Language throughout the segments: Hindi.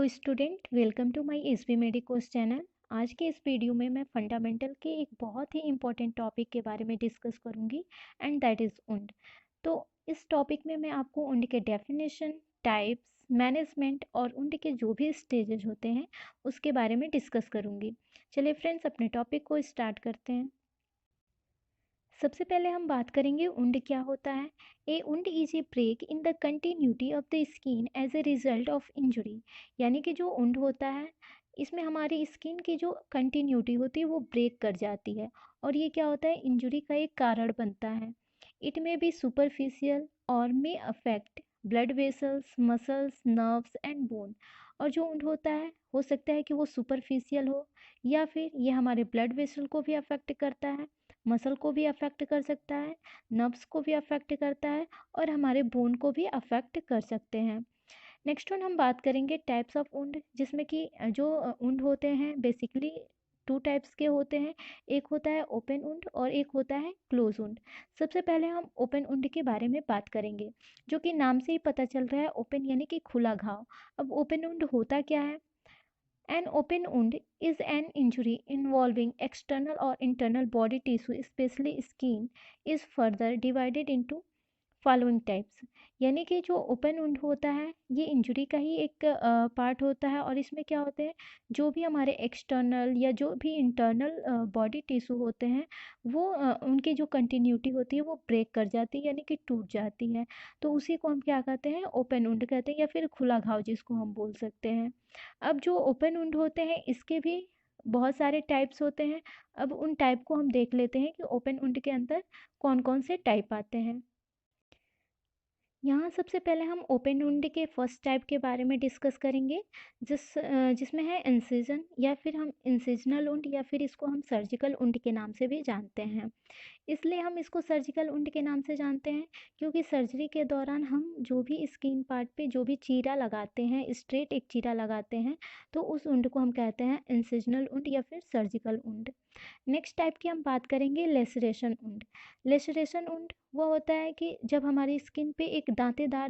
Hello student, welcome to my SB medicos channel. आज के इस वीडियो में मैं फंडामेंटल के एक बहुत ही इम्पोर्टेंट टॉपिक के बारे में डिस्कस करूंगी एंड दैट इज़ उंड। तो इस टॉपिक में मैं आपको उंड के डेफिनेशन, टाइप्स, मैनेजमेंट और उंड के जो भी स्टेजेस होते हैं उसके बारे में डिस्कस करूंगी। चलिए फ्रेंड्स, अपने टॉपिक को स्टार्ट करते हैं। सबसे पहले हम बात करेंगे उंड क्या होता है। A wound is a break in the continuity of the skin as a result of injury. यानी कि जो उंड होता है इसमें हमारी स्किन की जो कंटिन्यूटी होती है वो ब्रेक कर जाती है और ये क्या होता है, इंजरी का एक कारण बनता है। इट मे बी सुपरफिशियल और may affect blood vessels, muscles, nerves and bone. और जो उंड होता है हो सकता है कि वो सुपरफिशियल हो या फिर ये हमारे ब्लड वेसल को भी अफेक्ट करता है, मसल को भी अफेक्ट कर सकता है, नर्व्स को भी अफेक्ट करता है और हमारे बोन को भी अफेक्ट कर सकते हैं। नेक्स्ट वन हम बात करेंगे टाइप्स ऑफ वुंड, जिसमें कि जो वुंड होते हैं बेसिकली टू टाइप्स के होते हैं। एक होता है ओपन वुंड और एक होता है क्लोज वुंड। सबसे पहले हम ओपन वुंड के बारे में बात करेंगे, जो कि नाम से ही पता चल रहा है, ओपन यानी कि खुला घाव। अब ओपन वुंड होता क्या है? An open wound is an injury involving external or internal body tissue, especially skin, is further divided into following types. यानी कि जो ओपन वुंड होता है ये इंजरी का ही एक पार्ट होता है और इसमें क्या होते हैं, जो भी हमारे एक्सटर्नल या जो भी इंटरनल बॉडी टिश्यू होते हैं वो उनकी जो कंटिन्यूटी होती है वो ब्रेक कर जाती है, यानी कि टूट जाती है। तो उसी को हम क्या कहते हैं, ओपन वुंड कहते हैं या फिर खुला घाव जिसको हम बोल सकते हैं। अब जो ओपन वुंड होते हैं इसके भी बहुत सारे टाइप्स होते हैं। अब उन टाइप को हम देख लेते हैं कि ओपन वुंड के अंदर कौन कौन से टाइप आते हैं। यहाँ सबसे पहले हम ओपन वुंड के फर्स्ट टाइप के बारे में डिस्कस करेंगे, जिसमें है इंसिजन या फिर हम इंसिजनल वुंड या फिर इसको हम सर्जिकल वुंड के नाम से भी जानते हैं। इसलिए हम इसको सर्जिकल वुंड के नाम से जानते हैं क्योंकि सर्जरी के दौरान हम जो भी स्किन पार्ट पे जो भी चीरा लगाते हैं, स्ट्रेट एक चीरा लगाते हैं, तो उस वुंड को हम कहते हैं इंसिजनल वुंड या फिर सर्जिकल वुंड। नेक्स्ट टाइप की हम बात करेंगे लेसरेशन वुंड। लेसरेशन वुंड वो होता है कि जब हमारी स्किन पे एक दांतेदार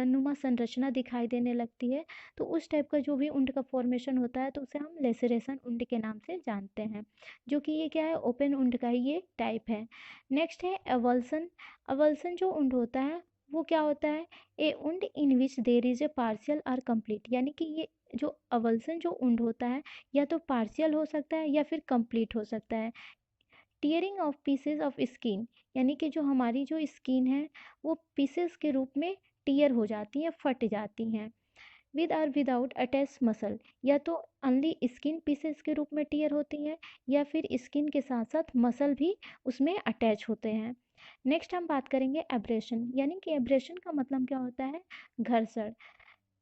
नुमा संरचना दिखाई देने लगती है, तो उस टाइप का जो भी वुंड का फॉर्मेशन होता है तो उसे हम लेसरेशन वुंड के नाम से जानते हैं, जो कि ये क्या है, ओपन वुंड का ही ये टाइप है। नेक्स्ट है अवल्सन। अवल्सन जो वुंड होता है वो क्या होता है, a wound in which there is a partial और कंप्लीट। यानी कि ये जो अवल्सन जो वुंड होता है या तो पार्शियल हो सकता है या फिर कंप्लीट हो सकता है। Tearing of pieces of skin, यानी कि जो हमारी जो स्किन है वो पीसेस के रूप में टीयर हो जाती हैं, फट जाती हैं। विद और विदाउट अटैच मसल, या तो ओनली स्किन पीसेस के रूप में टीयर होती हैं या फिर स्किन के साथ साथ मसल भी उसमें अटैच होते हैं। नेक्स्ट हम बात करेंगे एब्रेशन, यानी कि एब्रेशन का मतलब क्या होता है, घर्षण।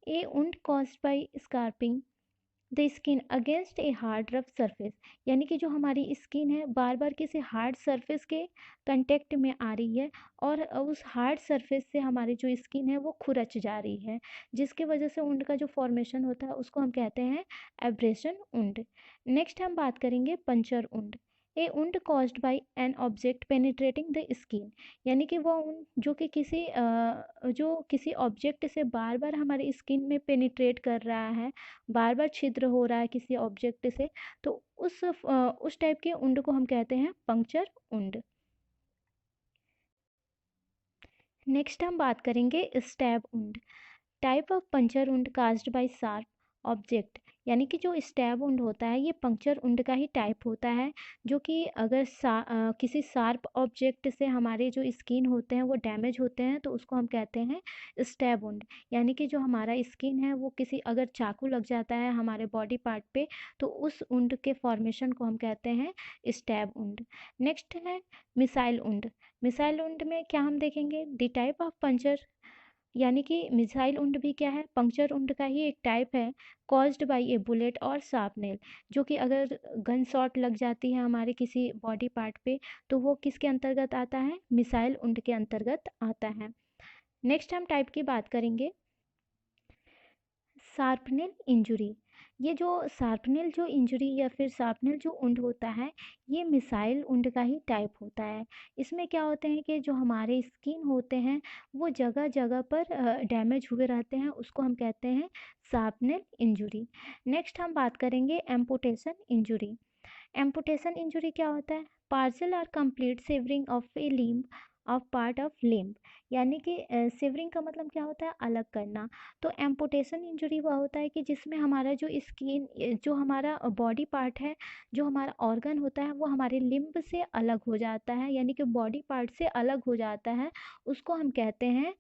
A wound caused by scraping the skin against a hard rough surface. यानी कि जो हमारी स्किन है बार बार किसी हार्ड सरफेस के कांटेक्ट में आ रही है और उस हार्ड सरफेस से हमारी जो स्किन है वो खुरच जा रही है, जिसकी वजह से उंड का जो फॉर्मेशन होता है उसको हम कहते हैं एब्रेशन उंड। नेक्स्ट हम बात करेंगे puncture wound. A wound caused by an object penetrating the skin. यानी कि वो उंड जो किसी ऑब्जेक्ट से बार बार हमारी स्किन में पेनिट्रेट कर रहा है, बार बार छिद्र हो रहा है किसी ऑब्जेक्ट से, तो उस टाइप के उंड को हम कहते हैं पंक्चर उंड। नेक्स्ट हम बात करेंगे stab wound. Type of puncture wound caused by sharp object. यानी कि जो स्टैब उंड होता है ये पंक्चर उंड का ही टाइप होता है, जो कि अगर किसी शार्प ऑब्जेक्ट से हमारे जो स्किन होते हैं वो डैमेज होते हैं तो उसको हम कहते हैं स्टैब उंड। यानी कि जो हमारा स्किन है वो किसी अगर चाकू लग जाता है हमारे बॉडी पार्ट पे तो उस उंड के फॉर्मेशन को हम कहते हैं स्टैब उंड। नेक्स्ट है मिसाइल उंड। मिसाइल उंड में क्या हम देखेंगे, द टाइप ऑफ पंचर, यानी कि मिसाइल उंड भी क्या है, पंक्चर उंड का ही एक टाइप है, कॉज्ड बाय ए बुलेट और शार्प नेल। जो कि अगर गन शॉट लग जाती है हमारे किसी बॉडी पार्ट पे तो वो किसके अंतर्गत आता है, मिसाइल उंड के अंतर्गत आता है। नेक्स्ट हम टाइप की बात करेंगे शार्पनेल इंजुरी। ये जो शार्पनेल जो इंजरी या फिर शार्पनेल जो वुंड होता है, ये मिसाइल वुंड का ही टाइप होता है। इसमें क्या होते हैं कि जो हमारे स्किन होते हैं, वो जगह जगह पर डैमेज हुए रहते हैं, उसको हम कहते हैं शार्पनेल इंजरी। नेक्स्ट हम बात करेंगे एम्पुटेशन इंजरी। एम्पुटेशन इंजरी क्या होता है? पार्शियल और complete savouring of A limb of part of limb. यानी कि सेवरिंग का मतलब क्या होता है? अलग करना। तो एम्पुटेशन इंजरी वह होता है कि जिसमें हमारा जो स्किन, जो हमारा बॉडी पार्ट है, जो हमारा ऑर्गन होता है, वो हमारे लिम्ब से अलग हो जाता है, यानी कि बॉडी पार्ट से अलग हो जाता है। उसको हम कहते हैं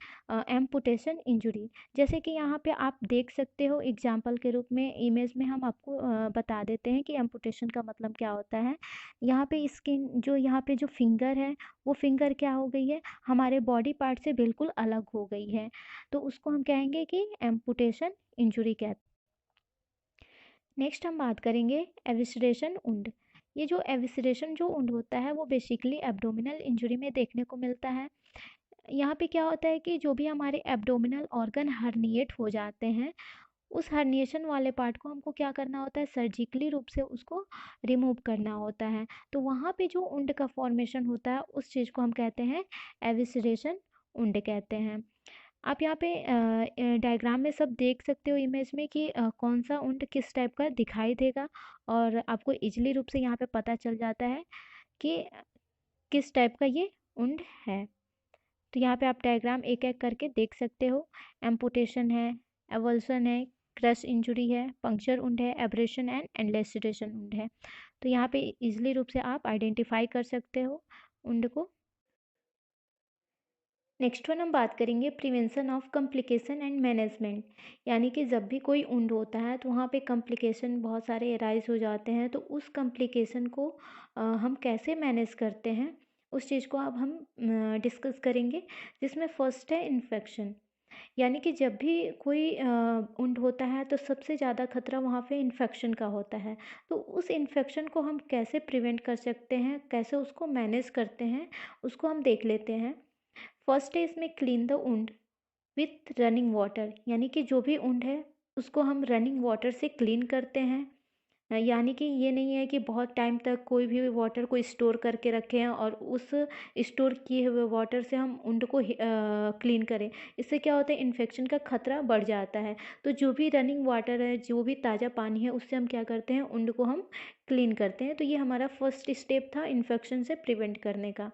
एम्पुटेशन इंजरी। जैसे कि यहाँ पे आप देख सकते हो एग्जाम्पल के रूप में, इमेज में हम आपको बता देते हैं कि एम्पुटेशन का मतलब क्या होता है। यहाँ पे स्किन, जो यहाँ पे जो फिंगर है, वो फिंगर क्या हो गई है? हमारे बॉडी पार्ट से बिल्कुल अलग हो गई है। तो उसको हम कहेंगे कि एम्पुटेशन इंजरी कहते हैं। नेक्स्ट हम बात करेंगे एविसरेशन वुंड। ये जो एविसरेशन जो वुंड होता है, वो बेसिकली एब्डोमिनल इंजरी में देखने को मिलता है। यहाँ पे क्या होता है कि जो भी हमारे एब्डोमिनल ऑर्गन हर्निएट हो जाते हैं, उस हर्निएशन वाले पार्ट को हमको क्या करना होता है? सर्जिकली रूप से उसको रिमूव करना होता है। तो वहाँ पे जो वुंड का फॉर्मेशन होता है, उस चीज़ को हम कहते हैं एविसरेशन वुंड कहते हैं। आप यहाँ पे डायग्राम में सब देख सकते हो इमेज में कि कौन सा वुंड किस टाइप का दिखाई देगा, और आपको इजली रूप से यहाँ पे पता चल जाता है कि किस टाइप का ये वुंड है। तो यहाँ पे आप डायग्राम एक एक करके देख सकते हो। एम्पुटेशन है, एवल्सन है, क्रश इंजुरी है, पंक्चर वुंड है, एब्रेशन एंड एनलेसिटेशन वुंड है। तो यहाँ पे इजली रूप से आप आइडेंटिफाई कर सकते हो वुंड को। नेक्स्ट वन हम बात करेंगे prevention of complication and management. यानी कि जब भी कोई वुंड होता है, तो वहाँ पे कॉम्प्लिकेशन बहुत सारे अराइज हो जाते हैं। तो उस कॉम्प्लिकेशन को हम कैसे मैनेज करते हैं, उस चीज़ को अब हम डिस्कस करेंगे। जिसमें फर्स्ट है इन्फेक्शन। यानी कि जब भी कोई वुंड होता है, तो सबसे ज़्यादा खतरा वहाँ पे इन्फेक्शन का होता है। तो उस इन्फेक्शन को हम कैसे प्रिवेंट कर सकते हैं, कैसे उसको मैनेज करते हैं, उसको हम देख लेते हैं। फर्स्ट है इसमें clean the wound with running water. यानी कि जो भी वुंड है, उसको हम रनिंग वाटर से क्लीन करते हैं। यानी कि ये नहीं है कि बहुत टाइम तक कोई भी वाटर को स्टोर करके रखें और उस स्टोर किए हुए वाटर से हम वुंड को क्लीन करें। इससे क्या होता है? इन्फेक्शन का खतरा बढ़ जाता है। तो जो भी रनिंग वाटर है, जो भी ताज़ा पानी है, उससे हम क्या करते हैं? वुंड को हम क्लीन करते हैं। तो ये हमारा फर्स्ट स्टेप था इन्फेक्शन से प्रिवेंट करने का।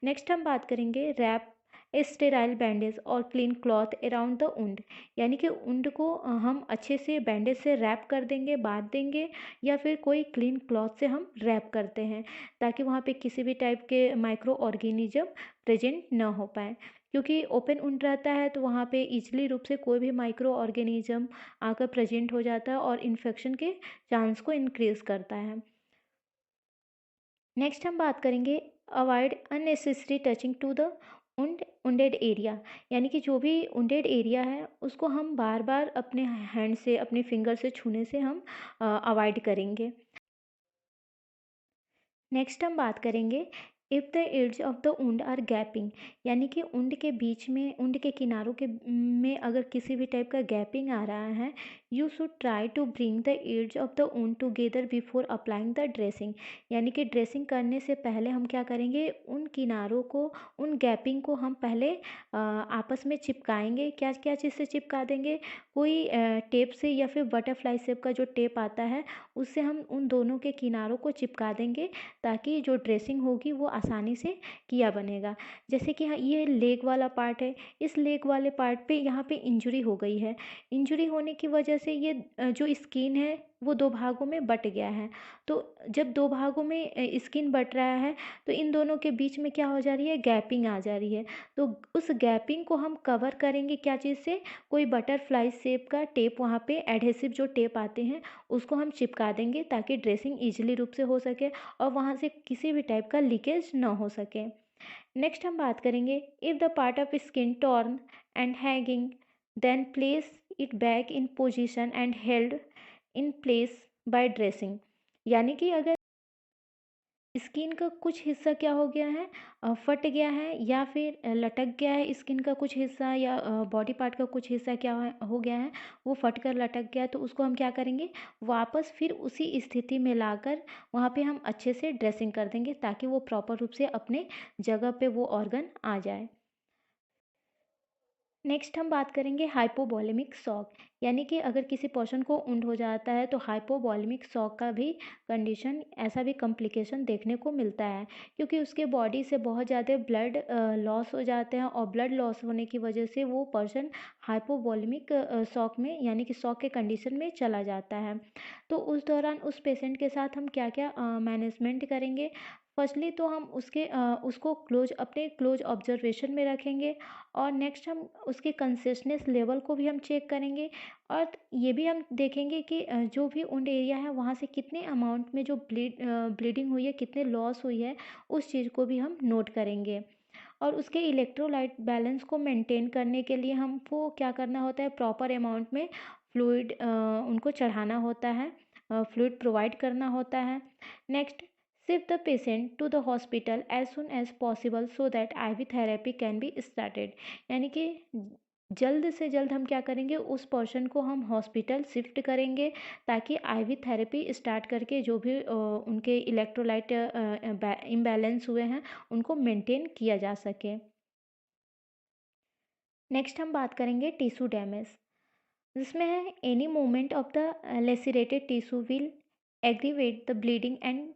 नेक्स्ट हम बात करेंगे रैप ए स्टेराइल बैंडेज और clean cloth around the wound. यानी कि वुंड को हम अच्छे से बैंडेज से रैप कर देंगे, बांध देंगे, या फिर कोई क्लीन क्लॉथ से हम रैप करते हैं, ताकि वहाँ पे किसी भी टाइप के माइक्रो ऑर्गेनिज्म प्रेजेंट ना हो पाए। क्योंकि ओपन वुंड रहता है, तो वहाँ पे इजली रूप से कोई भी माइक्रो ऑर्गेनिज्म आकर प्रेजेंट हो जाता है और इन्फेक्शन के चांस को इंक्रीज करता है। नेक्स्ट हम बात करेंगे avoid unnecessary touching to the wounded area. यानी कि जो भी वुंडेड एरिया है, उसको हम बार बार अपने हैंड से, अपने फिंगर से छूने से हम अवॉइड करेंगे। नेक्स्ट हम बात करेंगे if the edge of the wound are gaping. यानी कि वुंड के बीच में, वुंड के किनारों के में अगर किसी भी टाइप का गैपिंग आ रहा है, you should try to bring the edge of the wound together before applying the dressing. यानी कि ड्रेसिंग करने से पहले हम क्या करेंगे? उन किनारों को, उन गैपिंग को हम पहले आपस में चिपकाएंगे। क्या क्या चीज़ से चिपका देंगे? कोई टेप से, या फिर बटरफ्लाई शेप का जो टेप आता है, उससे हम उन दोनों के किनारों को चिपका देंगे, ताकि जो ड्रेसिंग होगी वो आसानी से किया बनेगा। जैसे कि हाँ, ये लेग वाला पार्ट है, इस लेग वाले पार्ट पे यहाँ पे इंजरी हो गई है। इंजरी होने की वजह से ये जो स्किन है, वो दो भागों में बट गया है। तो जब दो भागों में स्किन बट रहा है, तो इन दोनों के बीच में क्या हो जा रही है? गैपिंग आ जा रही है। तो उस गैपिंग को हम कवर करेंगे क्या चीज़ से? कोई बटरफ्लाई शेप का टेप, वहाँ पे एडहेसिव जो टेप आते हैं, उसको हम चिपका देंगे, ताकि ड्रेसिंग ईजिली रूप से हो सके और वहाँ से किसी भी टाइप का लीकेज ना हो सके। नेक्स्ट हम बात करेंगे if the part of skin torn and hanging, then place it back in position and held in place by dressing. यानी कि अगर स्किन का कुछ हिस्सा क्या हो गया है, फट गया है या फिर लटक गया है, स्किन का कुछ हिस्सा या बॉडी पार्ट का कुछ हिस्सा क्या हो गया है, वो फट कर लटक गया है, तो उसको हम क्या करेंगे, वापस फिर उसी स्थिति में लाकर वहाँ पे हम अच्छे से ड्रेसिंग कर देंगे ताकि वो प्रॉपर रूप से अपने जगह पे वो ऑर्गन आ जाए। नेक्स्ट हम बात करेंगे हाइपोवॉलेमिक शॉक, यानी कि अगर किसी पर्सन को उंड हो जाता है तो हाइपोवॉलेमिक शॉक का भी कंडीशन, ऐसा भी कॉम्प्लिकेशन देखने को मिलता है, क्योंकि उसके बॉडी से बहुत ज़्यादा ब्लड लॉस हो जाते हैं और ब्लड लॉस होने की वजह से वो पर्सन हाइपोवॉलेमिक शॉक में, यानी कि शॉक के कंडीशन में चला जाता है। तो उस दौरान उस पेशेंट के साथ हम क्या क्या मैनेजमेंट करेंगे। फर्स्टली तो हम उसको अपने क्लोज ऑब्जर्वेशन में रखेंगे, और नेक्स्ट हम उसके कंसिस्टेंस लेवल को भी हम चेक करेंगे, और ये भी हम देखेंगे कि जो भी वुंड एरिया है वहाँ से कितने अमाउंट में जो ब्लीडिंग हुई है, कितने लॉस हुई है, उस चीज़ को भी हम नोट करेंगे। और उसके इलेक्ट्रोलाइट बैलेंस को मेंटेन करने के लिए हमको क्या करना होता है, प्रॉपर अमाउंट में फ्लूइड उनको चढ़ाना होता है, फ्लूइड प्रोवाइड करना होता है। Next, shift the patient to the hospital as soon as possible so that IV therapy can be started, यानी कि जल्द से जल्द हम क्या करेंगे, उस पर्सन को हम हॉस्पिटल शिफ्ट करेंगे ताकि आईवी थेरेपी स्टार्ट करके जो भी उनके इलेक्ट्रोलाइट इम्बैलेंस हुए हैं उनको मेंटेन किया जा सके। नेक्स्ट हम बात करेंगे टिश्यू डैमेज, जिसमें है any movement of the lacerated tissue will aggravate the bleeding and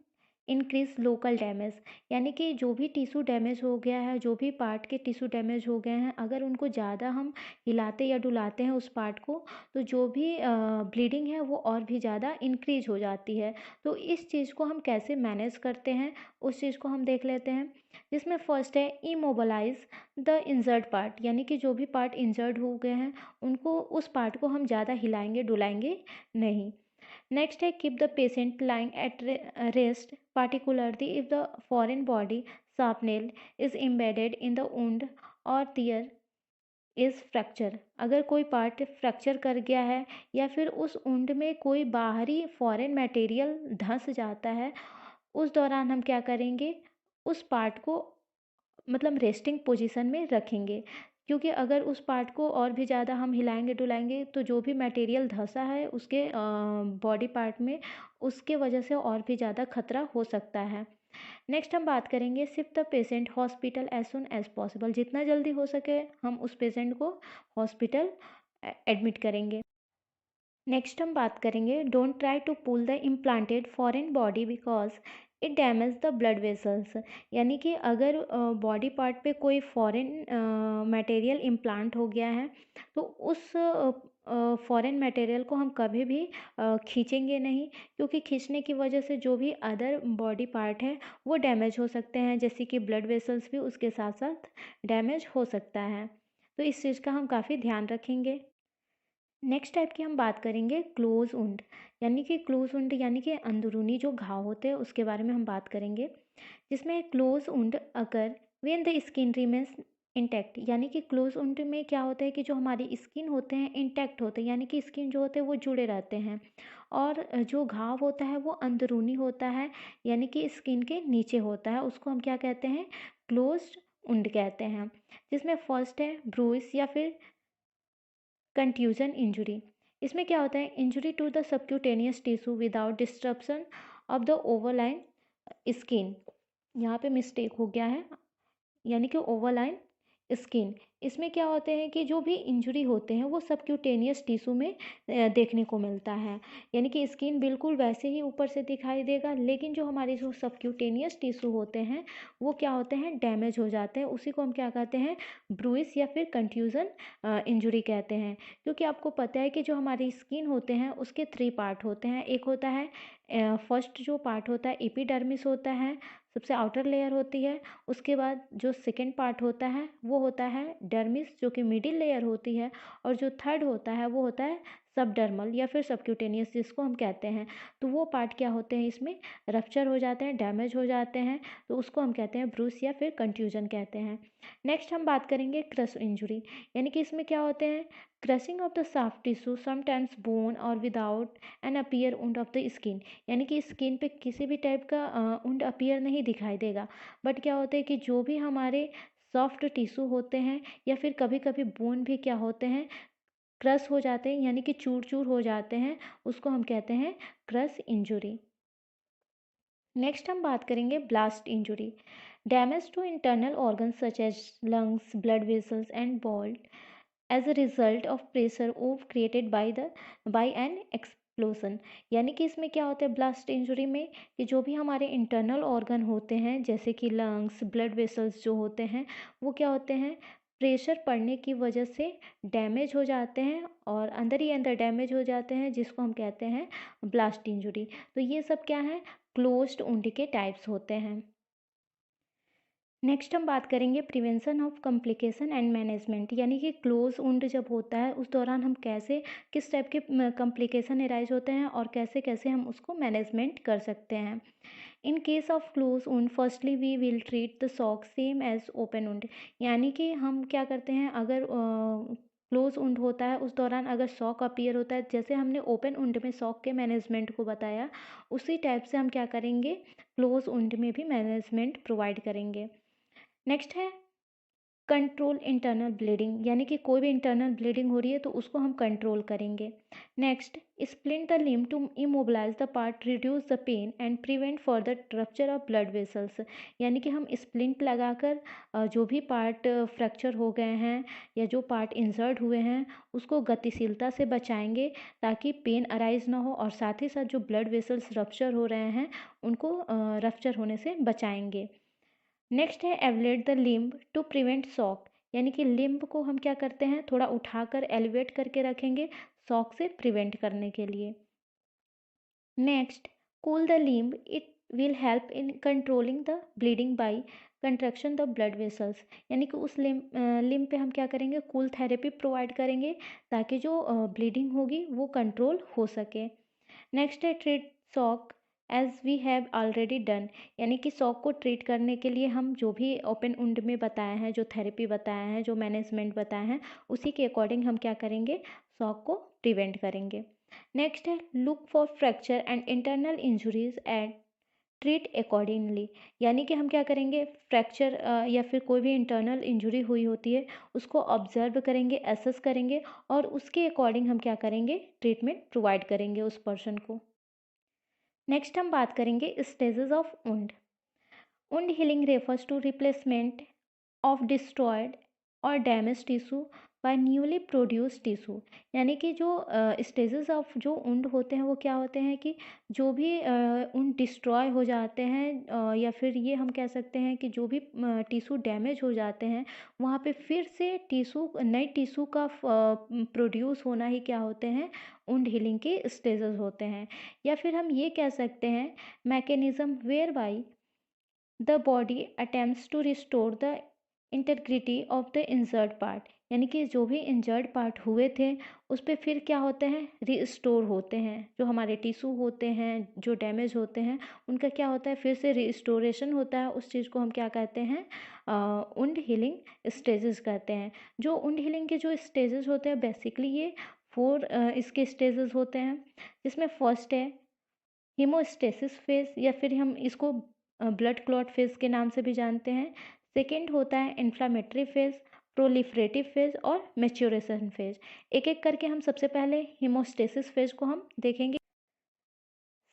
increase local damage, यानी कि जो भी टिश्यू डैमेज हो गया है, जो भी पार्ट के टिश्यू डैमेज हो गए हैं, अगर उनको ज़्यादा हम हिलाते या डुलाते हैं उस पार्ट को, तो जो भी ब्लीडिंग है वो और भी ज़्यादा इंक्रीज हो जाती है। तो इस चीज़ को हम कैसे मैनेज करते हैं, उस चीज़ को हम देख लेते हैं, जिसमें फर्स्ट है इमोबलाइज द इंजर्ड पार्ट, यानी कि जो भी पार्ट इंजर्ड हो गए हैं उनको, उस पार्ट को हम ज़्यादा हिलाएंगे डुलाएंगे नहीं। नेक्स्ट है keep the patient lying at rest, particularly if the foreign body shrapnel is embedded in the wound or there is fracture, अगर कोई पार्ट फ्रैक्चर कर गया है या फिर उस वुंड में कोई बाहरी फॉरेन मटेरियल धंस जाता है, उस दौरान हम क्या करेंगे, उस पार्ट को मतलब रेस्टिंग पोजीशन में रखेंगे, क्योंकि अगर उस पार्ट को और भी ज़्यादा हम हिलाएंगे डुलाएंगे तो जो भी मटेरियल धंसा है उसके बॉडी पार्ट में, उसके वजह से और भी ज़्यादा खतरा हो सकता है। नेक्स्ट हम बात करेंगे shift the patient hospital as soon as possible, जितना जल्दी हो सके हम उस पेशेंट को हॉस्पिटल एडमिट करेंगे। नेक्स्ट हम बात करेंगे don't try to pull the implanted foreign body because it damage the blood vessels, यानी कि अगर बॉडी पार्ट पे कोई फॉरेन मटेरियल इम्प्लांट हो गया है तो उस फॉरेन मटेरियल को हम कभी भी खींचेंगे नहीं, क्योंकि खींचने की वजह से जो भी अदर बॉडी पार्ट है वो डैमेज हो सकते हैं, जैसे कि ब्लड वेसल्स भी उसके साथ साथ डैमेज हो सकता है। तो इस चीज़ का हम काफ़ी ध्यान रखेंगे। नेक्स्ट टाइप की हम बात करेंगे क्लोज वुंड, यानी कि क्लोज वुंड यानी कि अंदरूनी जो घाव होते हैं उसके बारे में हम बात करेंगे, जिसमें क्लोज वुंड अगर when the skin remains intact, यानी कि क्लोज वुंड में क्या होता है कि जो हमारी स्किन होते हैं इंटैक्ट होते हैं, यानी कि स्किन जो होते हैं वो जुड़े रहते हैं, और जो घाव होता है वो अंदरूनी होता है, यानी कि स्किन के नीचे होता है, उसको हम क्या कहते हैं, क्लोज वुंड कहते हैं। जिसमें फर्स्ट है ब्रूइस या फिर कंट्यूजन इंजुरी, इसमें क्या होता है, injury to the subcutaneous tissue without disruption of the overlying skin, यहाँ पे मिस्टेक हो गया है, यानी कि ओवरलाइन स्किन, इसमें क्या होते हैं कि जो भी इंजरी होते हैं वो सबक्यूटेनियस टिश्यू में देखने को मिलता है, यानी कि स्किन बिल्कुल वैसे ही ऊपर से दिखाई देगा, लेकिन जो हमारे जो सबक्यूटेनियस टिश्यू होते हैं वो क्या होते हैं, डैमेज हो जाते हैं, उसी को हम क्या कहते हैं, ब्रूइस या फिर कंट्यूजन इंजुरी कहते हैं। क्योंकि आपको पता है कि जो हमारी स्किन होते हैं उसके 3 पार्ट होते हैं, एक होता है फर्स्ट जो पार्ट होता है एपिडर्मिस होता है, सबसे आउटर लेयर होती है, उसके बाद जो सेकंड पार्ट होता है वो होता है एपिडर्मिस जो कि मिडिल लेयर होती है, और जो थर्ड होता है वो होता है सबडर्मल या फिर सबक्यूटेनियस जिसको हम कहते हैं। तो वो पार्ट क्या होते हैं, इसमें रप्चर हो जाते हैं, डैमेज हो जाते हैं, तो उसको हम कहते हैं ब्रूस या फिर कंट्यूजन कहते हैं। नेक्स्ट हम बात करेंगे क्रश इंजुरी, यानी कि इसमें क्या होते हैं, crushing of the soft tissue sometimes bone और without an appear wound of the skin, यानी कि स्किन पे किसी भी टाइप का वुंड अपीयर नहीं दिखाई देगा, बट क्या होता है कि जो भी हमारे सॉफ्ट टिश्यू होते हैं या फिर कभी कभी बोन भी क्या होते हैं, क्रश हो जाते हैं, यानी कि चूर चूर हो जाते हैं, उसको हम कहते हैं क्रश इंजुरी। नेक्स्ट हम बात करेंगे blast injury, damage to internal organs such as lungs, blood vessels and bowel as a result of pressure wave created by an explosion, यानी कि इसमें क्या होता है ब्लास्ट इंजुरी में कि जो भी हमारे इंटरनल ऑर्गन होते हैं जैसे कि लंग्स, ब्लड वेसल्स जो होते हैं वो क्या होते हैं, प्रेशर पड़ने की वजह से डैमेज हो जाते हैं और अंदर ही अंदर डैमेज हो जाते हैं, जिसको हम कहते हैं ब्लास्ट इंजुरी। तो ये सब क्या है, क्लोज्ड वुंड के टाइप्स होते हैं। नेक्स्ट हम बात करेंगे prevention of complication and management, यानी कि क्लोज वुंड जब होता है उस दौरान हम कैसे, किस टाइप के कॉम्प्लिकेशन अराइज होते हैं और कैसे कैसे हम उसको मैनेजमेंट कर सकते हैं। In case of close wound firstly we will treat the shock same as open wound, यानी कि हम क्या करते हैं, अगर क्लोज वुंड होता है उस दौरान अगर सॉक अपीयर होता है, जैसे हमने ओपन वुंड में सॉक के मैनेजमेंट को बताया, उसी टाइप से हम क्या करेंगे क्लोज वुंड में भी मैनेजमेंट प्रोवाइड करेंगे। नेक्स्ट है कंट्रोल इंटरनल ब्लीडिंग, यानी कि कोई भी इंटरनल ब्लीडिंग हो रही है तो उसको हम कंट्रोल करेंगे। Next splint the limb to immobilize the part, reduce the pain and prevent further rupture of blood vessels, यानी कि हम स्प्लिंट लगाकर जो भी पार्ट फ्रैक्चर हो गए हैं या जो पार्ट इंजर्ड हुए हैं उसको गतिशीलता से बचाएंगे ताकि पेन अराइज ना हो, और साथ ही साथ जो ब्लड वेसल्स रप्चर हो रहे हैं उनको रप्चर होने से बचाएंगे। नेक्स्ट है elevate the limb to prevent shock, यानी कि लिम्ब को हम क्या करते हैं थोड़ा उठाकर एलिवेट करके रखेंगे शॉक से प्रिवेंट करने के लिए। Next cool the limb, it will help in controlling the bleeding by contraction the blood vessels, यानी कि उस लिम्ब पे हम क्या करेंगे कूल थेरेपी प्रोवाइड करेंगे ताकि जो ब्लीडिंग होगी वो कंट्रोल हो सके। नेक्स्ट है treat shock as we have already done, यानी कि शॉक को ट्रीट करने के लिए हम जो भी ओपन वुंड में बताए हैं, जो थेरेपी बताया है, जो मैनेजमेंट बताए हैं, उसी के अकॉर्डिंग हम क्या करेंगे शॉक को प्रिवेंट करेंगे। नेक्स्ट है look for fracture and internal injuries and treat accordingly, यानी कि हम क्या करेंगे फ्रैक्चर या फिर कोई भी इंटरनल इंजुरी हुई होती है उसको ऑब्जर्व करेंगे, एसेस करेंगे और उसके अकॉर्डिंग हम क्या करेंगे ट्रीटमेंट प्रोवाइड करेंगे उस पर्सन को। नेक्स्ट हम बात करेंगे stages of wound. Wound healing refers to replacement of destroyed और damage tissue by newly produce tissue, यानी कि जो स्टेजेस ऑफ जो वुंड होते हैं वो क्या होते हैं कि जो भी वुंड डिस्ट्रॉय हो जाते हैं या फिर ये हम कह सकते हैं कि जो भी टिश्यू डैमेज हो जाते हैं वहाँ पे फिर से टिश्यू नए टिश्यू का प्रोड्यूस होना ही क्या होते हैं वुंड हीलिंग के स्टेजेस होते हैं। या फिर हम ये कह सकते हैं mechanism whereby the body attempts to restore the integrity of the injured part, यानी कि जो भी इंजर्ड पार्ट हुए थे उस पर फिर क्या होते हैं रिस्टोर होते हैं, जो हमारे टिश्यू होते हैं जो डैमेज होते हैं उनका क्या होता है फिर से रिस्टोरेशन होता है, उस चीज़ को हम क्या कहते हैं वुंड हीलिंग स्टेजेस कहते हैं। जो वुंड हीलिंग के जो स्टेजेस होते हैं बेसिकली ये 4 इसके स्टेजेस होते हैं, जिसमें फर्स्ट है हीमोस्टेसिस फेज या फिर हम इसको ब्लड क्लॉट फेज के नाम से भी जानते हैं। सेकेंड होता है इन्फ्लामेटरी फेज, प्रोलिफरेटिव फेज और मैच्योरेशन फेज। एक एक करके हम सबसे पहले हीमोस्टेसिस फेज को हम देखेंगे।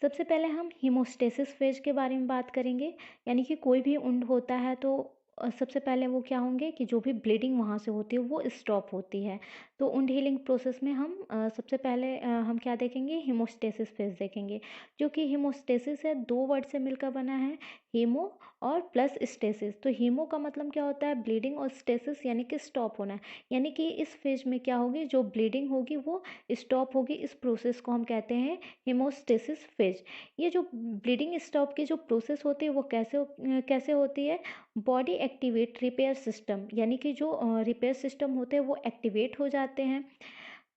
सबसे पहले हम हीमोस्टेसिस फेज के बारे में बात करेंगे, यानी कि कोई भी वुंड होता है तो सबसे पहले वो क्या होंगे कि जो भी ब्लीडिंग वहाँ से होती है वो स्टॉप होती है। तो वुंड हीलिंग प्रोसेस में हम सबसे पहले हम क्या देखेंगे हीमोस्टेसिस फेज देखेंगे, जो कि हीमोस्टेसिस है 2 वर्ड से मिलकर बना है, हीमो और प्लस स्टेसिस। तो हीमो का मतलब क्या होता है ब्लीडिंग और स्टेसिस यानी कि स्टॉप होना है, यानी कि इस फेज में क्या होगी जो ब्लीडिंग होगी वो स्टॉप होगी, इस प्रोसेस को हम कहते हैं हीमोस्टेसिस फेज। ये जो ब्लीडिंग स्टॉप की जो प्रोसेस होती है वो कैसे कैसे होती है, बॉडी एक्टिवेट रिपेयर सिस्टम, यानी कि जो रिपेयर सिस्टम होते हैं वो एक्टिवेट हो जाते हैं।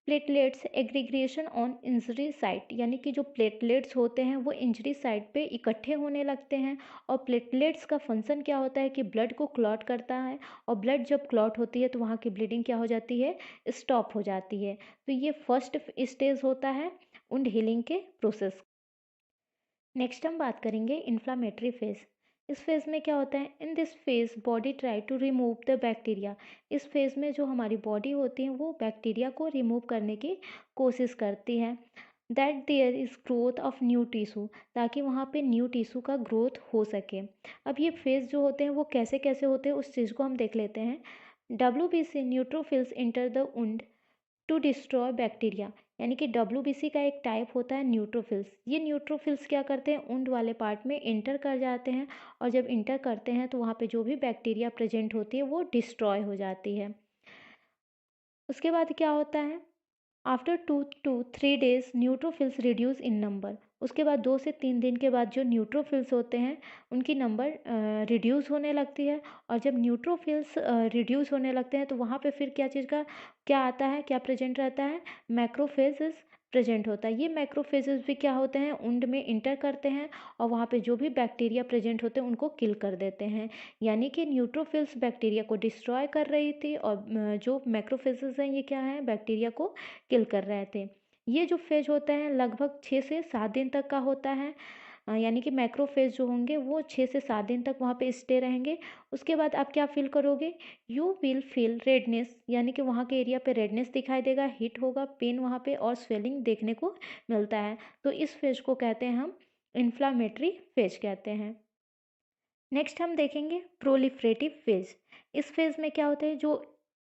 प्लेटलेट्स एग्रीग्रेशन ऑन इंजरी साइट, यानी कि जो प्लेटलेट्स होते हैं वो इंजरी साइट पे इकट्ठे होने लगते हैं। और प्लेटलेट्स का फंक्शन क्या होता है कि ब्लड को क्लॉट करता है, और ब्लड जब क्लॉट होती है तो वहाँ की ब्लीडिंग क्या हो जाती है, स्टॉप हो जाती है। तो ये फर्स्ट स्टेज होता है वुंड हीलिंग के प्रोसेस। नेक्स्ट हम बात करेंगे इन्फ्लामेटरी फेज। इस फेज में क्या होता है, in this phase body try to remove the bacteria. इस फेज में जो हमारी बॉडी होती है वो बैक्टीरिया को रिमूव करने की कोशिश करती है। That there is growth of new tissue, ताकि वहाँ पे न्यू टिश्यू का ग्रोथ हो सके। अब ये फेज जो होते हैं वो कैसे कैसे होते हैं उस चीज़ को हम देख लेते हैं। WBC neutrophils enter the wound to destroy bacteria, यानी कि WBC का एक टाइप होता है न्यूट्रोफिल्स। ये न्यूट्रोफिल्स क्या करते हैं, वुंड वाले पार्ट में इंटर कर जाते हैं, और जब इंटर करते हैं तो वहाँ पे जो भी बैक्टीरिया प्रेजेंट होती है वो डिस्ट्रॉय हो जाती है। उसके बाद क्या होता है, after 2 to 3 days neutrophils reduce in number. उसके बाद 2 से 3 दिन के बाद जो न्यूट्रोफिल्स होते हैं उनकी नंबर रिड्यूस होने लगती है। और जब न्यूट्रोफिल्स रिड्यूस होने लगते हैं तो वहाँ पे फिर क्या चीज़ का क्या आता है, क्या प्रेजेंट रहता है, मैक्रोफेजेस प्रेजेंट होता है। ये मैक्रोफेजेस भी क्या होते हैं, वुंड में इंटर करते हैं और वहाँ पे जो भी बैक्टीरिया प्रेजेंट होते हैं उनको किल कर देते हैं। यानी कि न्यूट्रोफिल्स बैक्टीरिया को डिस्ट्रॉय कर रही थी, और जो मैक्रोफेजेस हैं ये क्या है, बैक्टीरिया को किल कर रहे थे। ये जो फेज होता है लगभग 6 से 7 दिन तक का होता है। यानी कि मैक्रोफेज जो होंगे वो 6 से 7 दिन तक वहाँ पे स्टे रहेंगे। उसके बाद आप क्या फील करोगे, यू विल फील रेडनेस, यानी कि वहाँ के एरिया पे रेडनेस दिखाई देगा, हीट होगा, पेन वहाँ पे और स्वेलिंग देखने को मिलता है। तो इस फेज को कहते हैं हम इन्फ्लामेटरी फेज कहते हैं। नेक्स्ट हम देखेंगे प्रोलिफरेटिव फेज। इस फेज में क्या होता है, जो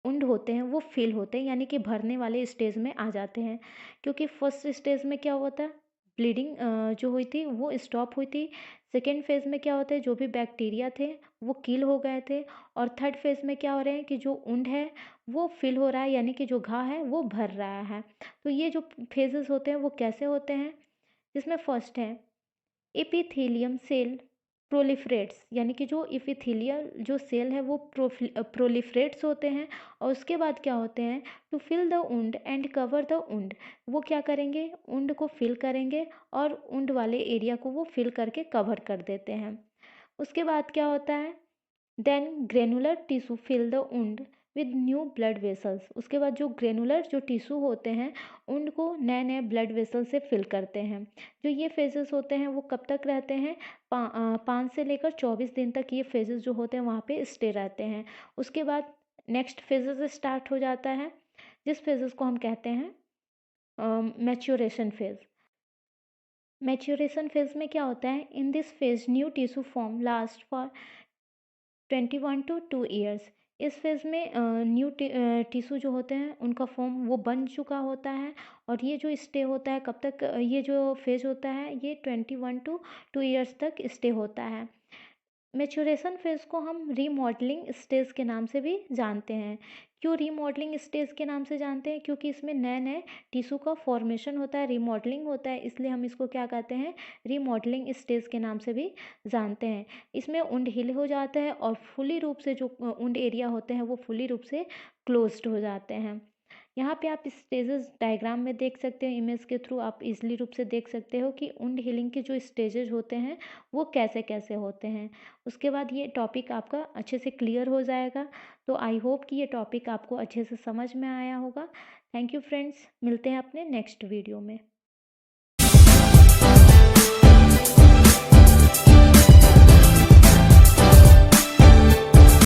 वुंड होते हैं वो फिल होते हैं, यानी कि भरने वाले स्टेज में आ जाते हैं। क्योंकि फर्स्ट स्टेज में क्या होता है, ब्लीडिंग जो हुई थी वो स्टॉप हुई थी। सेकेंड फेज में क्या होता है, जो भी बैक्टीरिया थे वो किल हो गए थे। और थर्ड फेज में क्या हो रहा है कि जो वुंड है वो फिल हो रहा है, यानी कि जो घाव है वो भर रहा है। तो ये जो फेजेस होते हैं वो कैसे होते हैं, जिसमें फर्स्ट है एपिथेलियम सेल प्रोलिफरेट्स, यानी कि जो इपिथेलियल जो सेल है वो प्रोलिफरेट्स होते हैं। और उसके बाद क्या होते हैं, to fill the wound and cover the wound, वो क्या करेंगे, वुंड को फिल करेंगे और वुंड वाले एरिया को वो फिल करके कवर कर देते हैं। उसके बाद क्या होता है, then granular tissue fill the wound with new blood vessels. उसके बाद जो ग्रेनुलर जो टिश्यू होते हैं उनको नए नए ब्लड वेसल से फिल करते हैं। जो ये फेजेस होते हैं वो कब तक रहते हैं, 5 से लेकर 24 दिन तक ये फेजेस जो होते हैं वहाँ पे स्टे रहते हैं। उसके बाद नेक्स्ट फेजेस स्टार्ट हो जाता है, जिस फेजेस को हम कहते हैं मैच्योरेशन फेज। मैच्योरेशन फेज में क्या होता है, in this phase new tissue form last for 21 to 2 years। इस फेज़ में न्यू टिश्यू जो होते हैं उनका फॉर्म वो बन चुका होता है। और ये जो स्टे होता है कब तक, ये जो फेज़ होता है ये 21 to 2 years तक स्टे होता है। मैच्योरेशन फेज़ को हम रीमॉडलिंग स्टेज के नाम से भी जानते हैं। क्यों रीमॉडलिंग स्टेज के नाम से जानते हैं, क्योंकि इसमें नए नए टिश्यू का फॉर्मेशन होता है, रीमॉडलिंग होता है, इसलिए हम इसको क्या कहते हैं, रीमॉडलिंग स्टेज के नाम से भी जानते हैं। इसमें वुंड हील हो जाता है और फुली रूप से जो वुंड एरिया होते हैं वो फुली रूप से क्लोज्ड हो जाते हैं। यहाँ पे आप स्टेजेस डायग्राम में देख सकते हो, इमेज के थ्रू आप इजीली रूप से देख सकते हो कि वुंड हीलिंग के जो स्टेजेस होते हैं वो कैसे कैसे होते हैं। उसके बाद ये टॉपिक आपका अच्छे से क्लियर हो जाएगा। तो आई होप कि ये टॉपिक आपको अच्छे से समझ में आया होगा। थैंक यू फ्रेंड्स, मिलते हैं अपने नेक्स्ट वीडियो में।